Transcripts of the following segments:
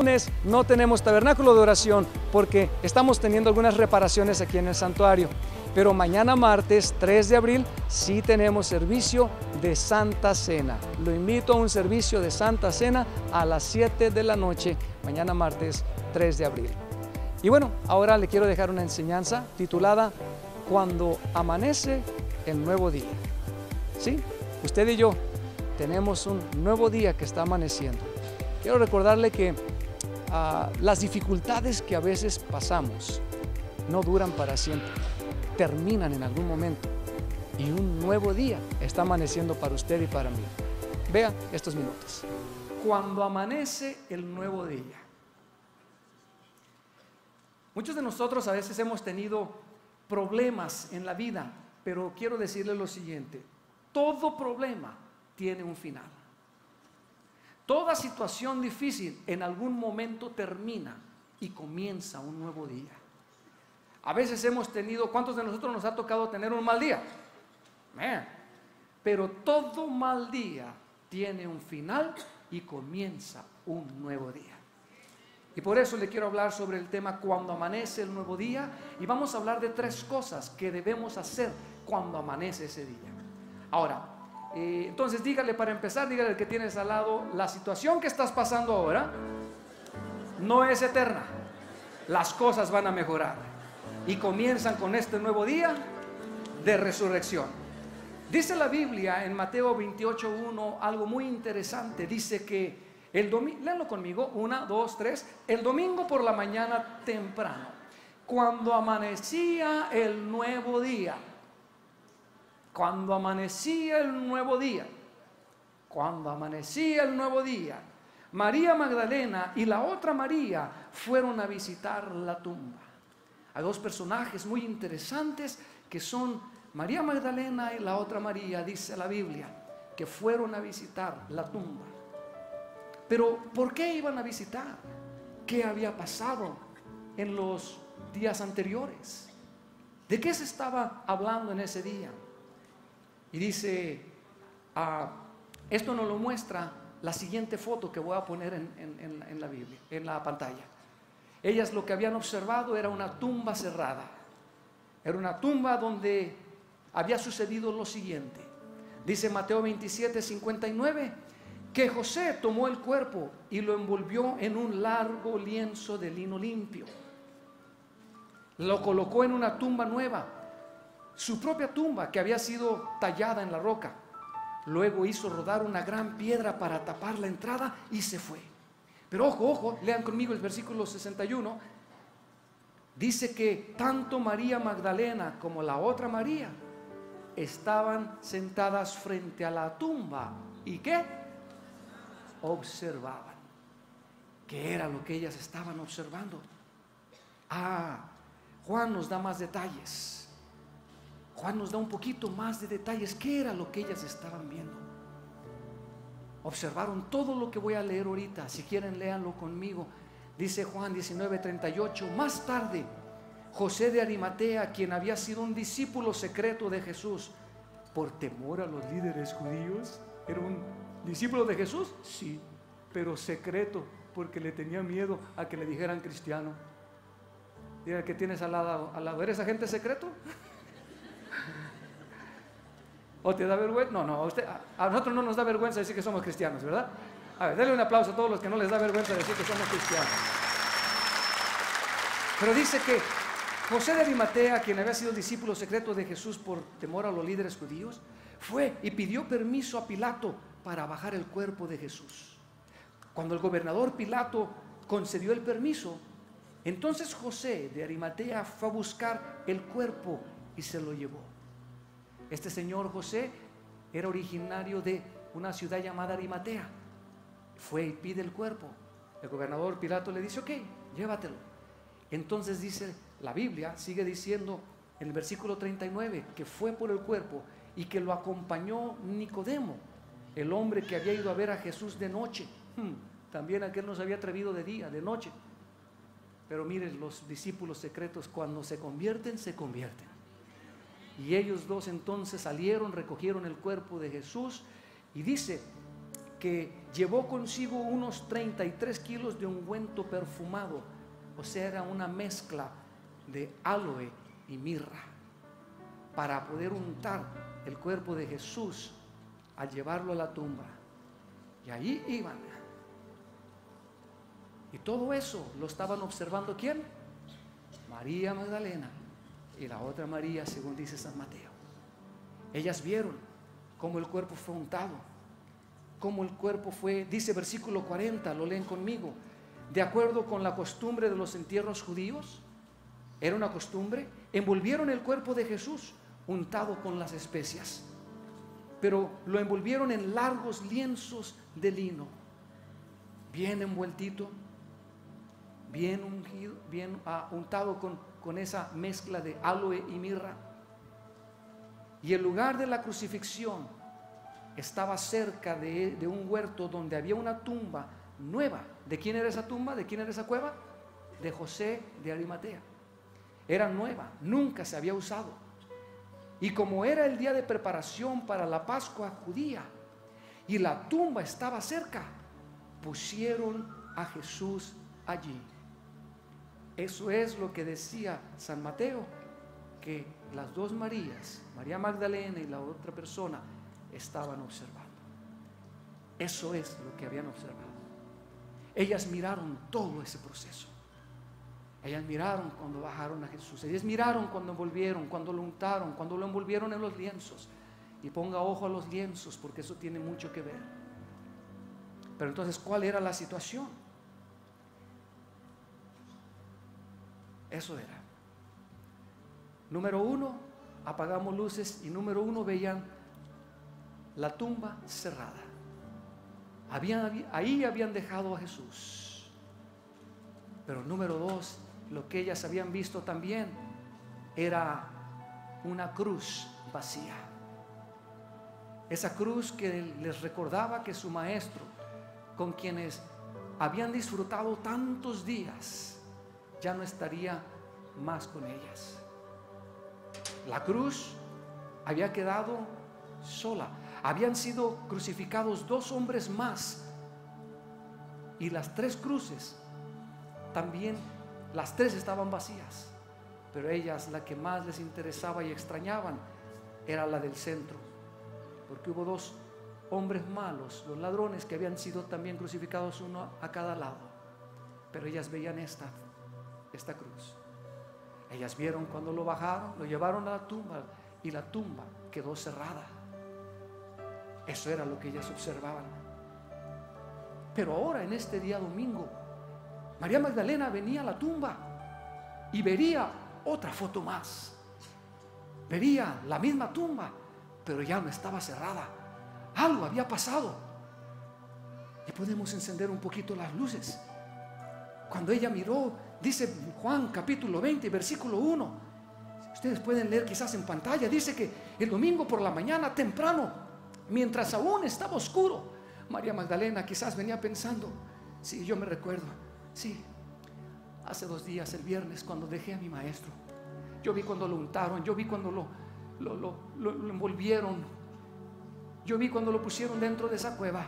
lunes no tenemos tabernáculo de oración porque estamos teniendo algunas reparaciones aquí en el santuario. Pero mañana martes 3 de abril sí tenemos servicio de Santa Cena. Lo invito a un servicio de Santa Cena a las 7 de la noche, mañana martes 3 de abril. Y bueno, ahora le quiero dejar una enseñanza titulada Cuando amanece el nuevo día. Sí, usted y yo tenemos un nuevo día que está amaneciendo. Quiero recordarle que las dificultades que a veces pasamos no duran para siempre, terminan en algún momento y un nuevo día está amaneciendo para usted y para mí. Vea estos minutos. Cuando amanece el nuevo día. Muchos de nosotros a veces hemos tenido problemas en la vida, pero quiero decirle lo siguiente: todo problema tiene un final. Toda situación difícil en algún momento termina y comienza un nuevo día. A veces hemos tenido, ¿cuántos de nosotros nos ha tocado tener un mal día? Pero todo mal día tiene un final y comienza un nuevo día. Y por eso le quiero hablar sobre el tema cuando amanece el nuevo día, y vamos a hablar de 3 cosas que debemos hacer cuando amanece ese día. Ahora, entonces dígale, para empezar, dígale al que tienes al lado: la situación que estás pasando ahora no es eterna, las cosas van a mejorar y comienzan con este nuevo día de resurrección. Dice la Biblia en Mateo 28:1 algo muy interesante. Dice que el domingo, léanlo conmigo, 1, 2, 3, el domingo por la mañana temprano, cuando amanecía el nuevo día, cuando amanecía el nuevo día, María Magdalena y la otra María fueron a visitar la tumba. Hay 2 personajes muy interesantes que son María Magdalena y la otra María, dice la Biblia, que fueron a visitar la tumba. Pero ¿por qué iban a visitar? ¿Qué había pasado en los días anteriores? ¿De qué se estaba hablando en ese día? Y dice, esto nos lo muestra la siguiente foto que voy a poner en la Biblia, en la pantalla. Ellas lo que habían observado era una tumba cerrada. Era una tumba donde había sucedido lo siguiente. Dice Mateo 27:59 que José tomó el cuerpo y lo envolvió en un largo lienzo de lino limpio. Lo colocó en una tumba nueva, su propia tumba que había sido tallada en la roca. Luego hizo rodar una gran piedra para tapar la entrada y se fue. Pero ojo, lean conmigo el versículo 61. Dice que tanto María Magdalena como la otra María estaban sentadas frente a la tumba. ¿Y qué? Observaban. ¿Qué era lo que ellas estaban observando? Juan nos da más detalles. Juan nos da un poquito más de detalles. ¿Qué era lo que ellas estaban viendo? Observaron todo lo que voy a leer ahorita. Si quieren, léanlo conmigo. Dice Juan 19:38. Más tarde, José de Arimatea, quien había sido un discípulo secreto de Jesús, por temor a los líderes judíos. ¿Era un discípulo de Jesús? Sí, pero secreto, porque le tenía miedo a que le dijeran cristiano. Diga que tienes al lado, ¿eres agente secreto? ¿O te da vergüenza? No, a nosotros no nos da vergüenza decir que somos cristianos, ¿verdad? A ver, denle un aplauso a todos los que no les da vergüenza decir que somos cristianos. Pero dice que José de Arimatea, quien había sido discípulo secreto de Jesús por temor a los líderes judíos, fue y pidió permiso a Pilato para bajar el cuerpo de Jesús. Cuando el gobernador Pilato concedió el permiso, entonces José de Arimatea fue a buscar el cuerpo y se lo llevó. Este señor José era originario de una ciudad llamada Arimatea. Fue y pide el cuerpo. El gobernador Pilato le dice: ok, llévatelo. Entonces dice la Biblia, sigue diciendo en el versículo 39, que fue por el cuerpo y que lo acompañó Nicodemo, el hombre que había ido a ver a Jesús de noche. También aquel no se había atrevido de día, de noche. Pero miren, los discípulos secretos cuando se convierten, se convierten. Y ellos 2 entonces salieron, recogieron el cuerpo de Jesús, y dice que llevó consigo unos 33 kilos de ungüento perfumado, o sea, era una mezcla de aloe y mirra, para poder untar el cuerpo de Jesús al llevarlo a la tumba. Y ahí iban. Y todo eso lo estaban observando ¿quién? María Magdalena y la otra María, según dice San Mateo. Ellas vieron cómo el cuerpo fue untado, cómo el cuerpo fue, dice versículo 40, lo leen conmigo, de acuerdo con la costumbre de los entierros judíos. Era una costumbre, envolvieron el cuerpo de Jesús untado con las especias, pero lo envolvieron en largos lienzos de lino, bien envueltito, bien ungido, bien untado con esa mezcla de aloe y mirra. Y el lugar de la crucifixión estaba cerca de un huerto donde había una tumba nueva. ¿De quién era esa tumba? ¿De quién era esa cueva? De José de Arimatea. Era nueva, nunca se había usado. Y como era el día de preparación para la Pascua judía y la tumba estaba cerca, pusieron a Jesús allí. Eso es lo que decía San Mateo, que las dos Marías, María Magdalena y la otra persona, estaban observando. Eso es lo que habían observado. Ellas miraron todo ese proceso. Ellas miraron cuando bajaron a Jesús. Ellas miraron cuando envolvieron, cuando lo untaron, cuando lo envolvieron en los lienzos. Y ponga ojo a los lienzos, porque eso tiene mucho que ver. Pero entonces, ¿cuál era la situación? Eso era. Número uno, apagamos luces y número uno, veían la tumba cerrada. Ahí habían dejado a Jesús. Pero número dos, lo que ellas habían visto también era una cruz vacía. Esa cruz que les recordaba que su maestro, con quienes habían disfrutado tantos días, ya no estaría más con ellas. La cruz había quedado sola. Habían sido crucificados 2 hombres más, y las 3 cruces también, las 3 estaban vacías, pero ellas, la que más les interesaba y extrañaban, era la del centro, porque hubo 2 hombres malos, los ladrones, que habían sido también crucificados, uno a cada lado, pero ellas veían esta cruz. Ellas vieron cuando lo bajaron, lo llevaron a la tumba, y la tumba quedó cerrada. Eso era lo que ellas observaban. Pero ahora, en este día domingo, María Magdalena venía a la tumba y vería otra foto más. Vería la misma tumba, pero ya no estaba cerrada. Algo había pasado. Y podemos encender un poquito las luces. Cuando ella miró, dice Juan capítulo 20, versículo 1. Ustedes pueden leer quizás en pantalla. Dice que el domingo por la mañana temprano, mientras aún estaba oscuro, María Magdalena quizás venía pensando: sí, yo me recuerdo, sí, hace 2 días, el viernes, cuando dejé a mi maestro, yo vi cuando lo untaron, yo vi cuando lo envolvieron, yo vi cuando lo pusieron dentro de esa cueva.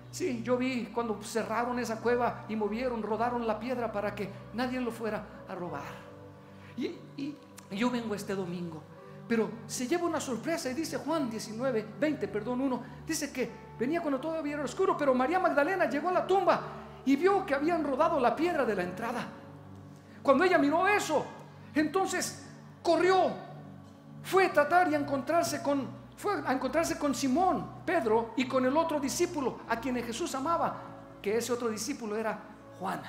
Sí, yo vi cuando cerraron esa cueva y rodaron la piedra para que nadie lo fuera a robar. Y yo vengo este domingo, pero se lleva una sorpresa, y dice Juan 1, dice que venía cuando todavía era oscuro, pero María Magdalena llegó a la tumba y vio que habían rodado la piedra de la entrada. Cuando ella miró eso, entonces corrió, fue a tratar y fue a encontrarse con Simón, Pedro, y con el otro discípulo a quien Jesús amaba, que ese otro discípulo era Juan.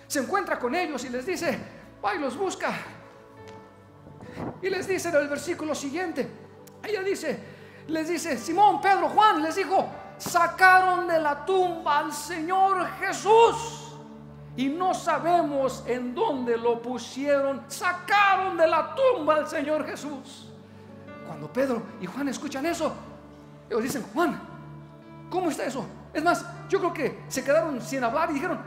Se encuentra con ellos y les dice, va y los busca. Y les dice en el versículo siguiente, les dice, Simón, Pedro, Juan, les dijo, sacaron de la tumba al Señor Jesús y no sabemos en dónde lo pusieron. Sacaron de la tumba al Señor Jesús. Cuando Pedro y Juan escuchan eso, ellos dicen, Juan, ¿cómo está eso? Es más, yo creo que se quedaron sin hablar y dijeron,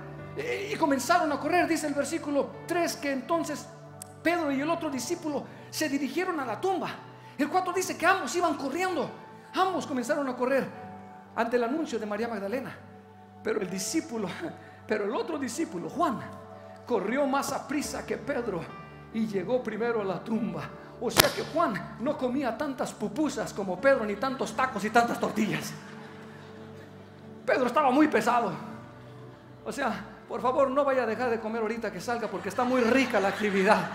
y comenzaron a correr. Dice el versículo 3 que entonces Pedro y el otro discípulo se dirigieron a la tumba. El 4 dice que ambos iban corriendo, ambos comenzaron a correr. ante el anuncio de María Magdalena. Pero el otro discípulo, Juan, corrió más a prisa que Pedro y llegó primero a la tumba. O sea que Juan no comía tantas pupusas como Pedro, ni tantos tacos y tantas tortillas. Pedro estaba muy pesado. O sea, por favor, no vaya a dejar de comer ahorita que salga, porque está muy rica la actividad.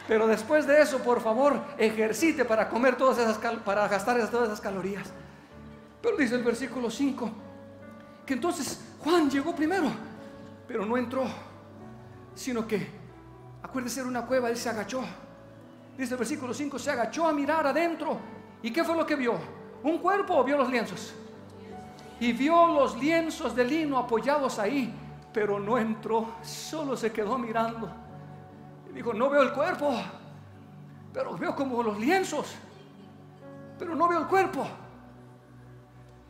Pero después de eso, por favor, ejercite para comer para gastar todas esas calorías. Pero dice el versículo 5 que entonces Juan llegó primero, pero no entró, sino que, acuérdese, era una cueva, él se agachó. Dice el versículo 5, se agachó a mirar adentro. ¿Y qué fue lo que vio? ¿Un cuerpo o vio los lienzos? Y vio los lienzos de lino apoyados ahí, pero no entró, solo se quedó mirando. Y dijo, no veo el cuerpo, pero veo como los lienzos, pero no veo el cuerpo.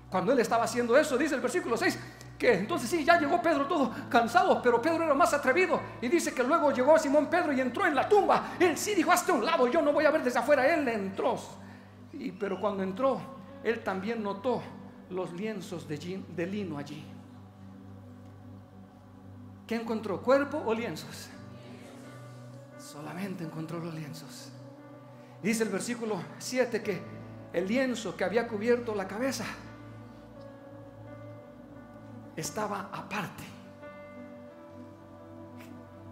Cuando él estaba haciendo eso, dice el versículo 6, que entonces sí, ya llegó Pedro todo cansado, pero Pedro era más atrevido. Y dice que luego llegó Simón Pedro y entró en la tumba. Él sí dijo, hazte a un lado, yo no voy a ver desde afuera. Él entró, pero cuando entró, él también notó los lienzos de lino allí. ¿Qué encontró? ¿Cuerpo o lienzos? Solamente encontró los lienzos. Dice el versículo 7 que el lienzo que había cubierto la cabeza estaba aparte.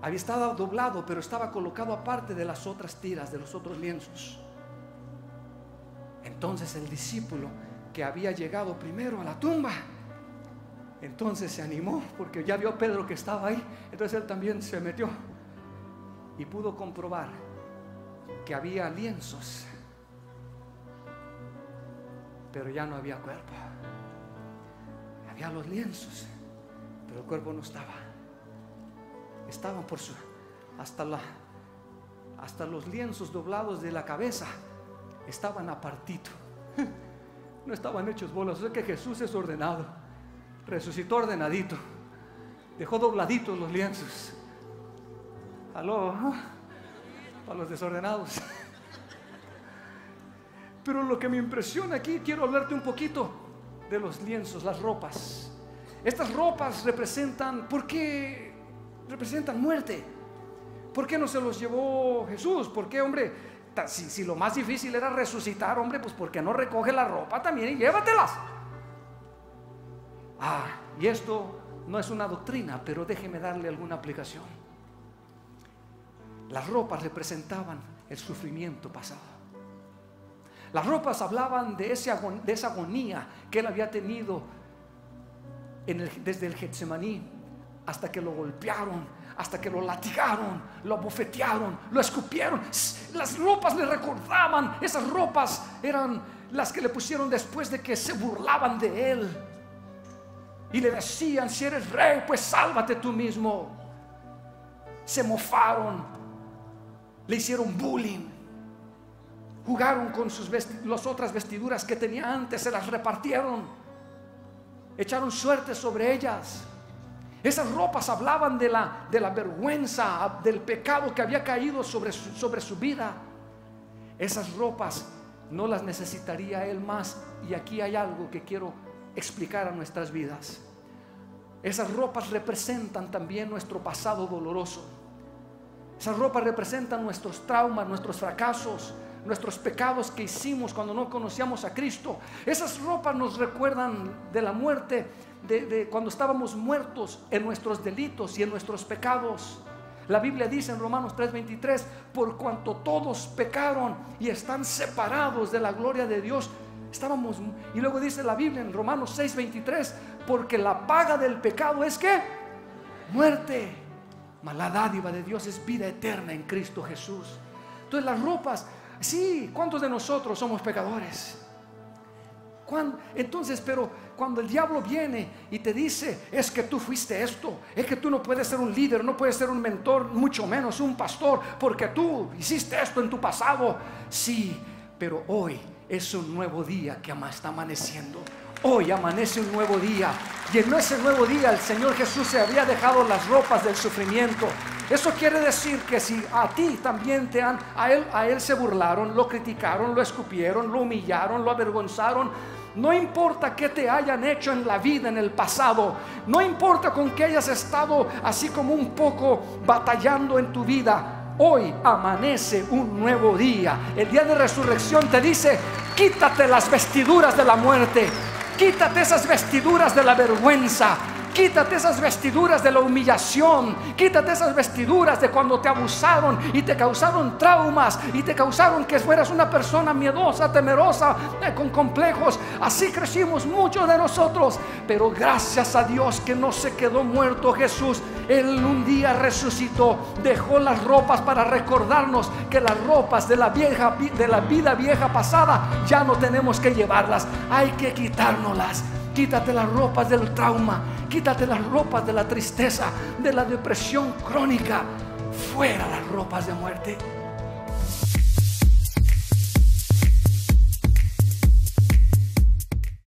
Había estado doblado, pero estaba colocado aparte de las otras tiras, de los otros lienzos. Entonces el discípulo que había llegado primero a la tumba, entonces se animó, porque ya vio a Pedro que estaba ahí. Entonces él también se metió y pudo comprobar que había lienzos, pero ya no había cuerpo. Había los lienzos, pero el cuerpo no estaba. Estaban hasta los lienzos doblados de la cabeza estaban apartito. No estaban hechos bolas. O sea que Jesús es ordenado, resucitó ordenadito, dejó dobladitos los lienzos. Aló, a los desordenados. Pero lo que me impresiona aquí, quiero hablarte un poquito de los lienzos, las ropas. Estas ropas representan, ¿por qué representan muerte? ¿Por qué no se los llevó Jesús? ¿Por qué, hombre? Si lo más difícil era resucitar, hombre, pues ¿por qué no recoge la ropa también y llévatelas? Y esto no es una doctrina, pero déjeme darle alguna aplicación. Las ropas representaban el sufrimiento pasado. Las ropas hablaban de esa agonía que él había tenido desde el Getsemaní, hasta que lo golpearon, hasta que lo latigaron, lo abofetearon, lo escupieron. Las ropas le recordaban, esas ropas eran las que le pusieron después de que se burlaban de él y le decían, si eres rey, pues sálvate tú mismo. Se mofaron, le hicieron bullying, jugaron con las otras vestiduras que tenía antes, se las repartieron, echaron suerte sobre ellas. Esas ropas hablaban de la vergüenza, del pecado que había caído sobre su vida. Esas ropas no las necesitaría él más. Y aquí hay algo que quiero explicar a nuestras vidas. Esas ropas representan también nuestro pasado doloroso. Esas ropas representan nuestros traumas, nuestros fracasos, nuestros pecados que hicimos cuando no conocíamos a Cristo. Esas ropas nos recuerdan de la muerte, de cuando estábamos muertos en nuestros delitos y en nuestros pecados. La Biblia dice en Romanos 3:23, por cuanto todos pecaron y están separados de la gloria de Dios. Y luego dice la Biblia en Romanos 6:23, porque la paga del pecado es ¿qué? Muerte, mas la dádiva de Dios es vida eterna en Cristo Jesús. Entonces las ropas, sí, ¿cuántos de nosotros somos pecadores? Entonces, pero cuando el diablo viene y te dice, es que tú fuiste esto, es que tú no puedes ser un líder, no puedes ser un mentor, mucho menos un pastor, porque tú hiciste esto en tu pasado. Sí, pero hoy es un nuevo día que está amaneciendo. Hoy amanece un nuevo día, y en ese nuevo día el Señor Jesús se había dejado las ropas del sufrimiento. Eso quiere decir que si a ti también a él se burlaron, lo criticaron, lo escupieron, lo humillaron, lo avergonzaron, No importa qué te hayan hecho en la vida, en el pasado. No importa con que hayas estado así como un poco batallando en tu vida. Hoy amanece un nuevo día. El día de resurrección te dice: quítate las vestiduras de la muerte. Quítate esas vestiduras de la vergüenza. Quítate esas vestiduras de la humillación. Quítate esas vestiduras de cuando te abusaron y te causaron traumas y te causaron que fueras una persona miedosa, temerosa, con complejos. Así crecimos muchos de nosotros. Pero gracias a Dios que no se quedó muerto Jesús. Él un día resucitó, dejó las ropas para recordarnos que las ropas de la vida vieja pasada ya no tenemos que llevarlas. Hay que quitárnoslas. Quítate las ropas del trauma. Quítate las ropas de la tristeza, de la depresión crónica. Fuera las ropas de muerte.